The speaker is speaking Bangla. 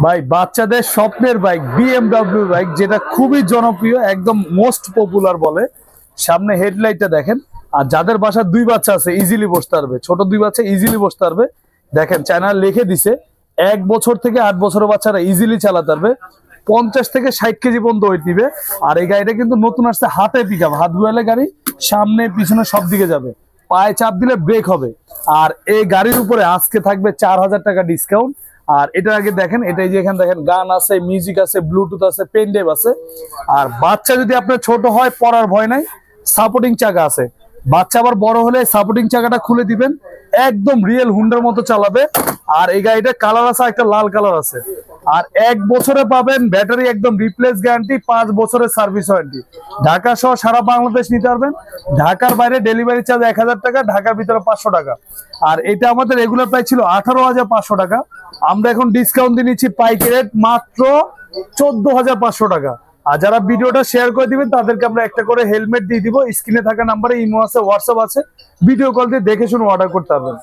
ভাই বাচ্চাদের স্বপ্নের বাইক বিএমডব্লিউ বাইক, যেটা খুবই জনপ্রিয়, একদম মোস্ট পপুলার বলে। সামনে হেডলাইটটা দেখেন। আর যাদের বাসার দুই বাচ্চা আছে ইজিলি বসতে পারবে, ছোট দুই বাচ্চা ইজিলি বসতে পারবে। দেখেন চ্যানেল লিখে দিছে 1 বছর থেকে 8 বছরের বাচ্চারা ইজিলি চালাতে পারবে। 50 থেকে 60 কেজি পর্যন্ত ওয়েট দিবে। আর এই গাড়িটা কিন্তু নতুন আসছে, হাতে পিকআপ, হাত ঘুরালে গাড়ি সামনে পিছনে সব দিকে যাবে, পায়ে চাপ দিলে ব্রেক হবে। আর এই গাড়ির উপরে আজকে থাকবে 4000 টাকা ডিসকাউন্ট। আর এটার আগে দেখেন, এটাই যে এখানে দেখেন গান আছে, মিউজিক আছে, ব্লুটুথ আছে, পেন ড্রাইভ আছে। আর বাচ্চা যদি আপনার ছোট হয় পড়ার ভয় নাই, সাপোর্টিং চাকা আছে। বাচ্চা আবার বড় হলে সাপোর্টিং চাকাটা খুলে দিবেন, একদম রিয়েল হুন্ডার মতো চালাবে। আর এই গাড়িটা কালার আছে, একটা লাল কালার আছে। আর 1 বছরে পাবেন ব্যাটারি একদম রিপ্লেস গ্যারান্টি, 5 বছরের সার্ভিস ওয়ারেন্টি। ঢাকা সহ সারা বাংলাদেশ নিতে পারবেন। ঢাকার বাইরে ডেলিভারি চার্জ 1000 টাকা, ঢাকার ভিতরে 500 টাকা। আর এটা আমাদের রেগুলার প্রাইস ছিল 18,500 টাকা। আমরা এখন ডিসকাউন্ট দিয়ে নিচ্ছি পাইকারি রেট মাত্র 14,500 টাকা। আর যারা ভিডিওটা শেয়ার করে দিবেন তাদেরকে আমরা একটা করে হেলমেট দিয়ে দিব। স্ক্রিনে থাকা নাম্বারে ইমো আছে, হোয়াটসঅ্যাপ আছে, ভিডিও কল দিয়ে দেখে শুনে অর্ডার করতে পারবেন।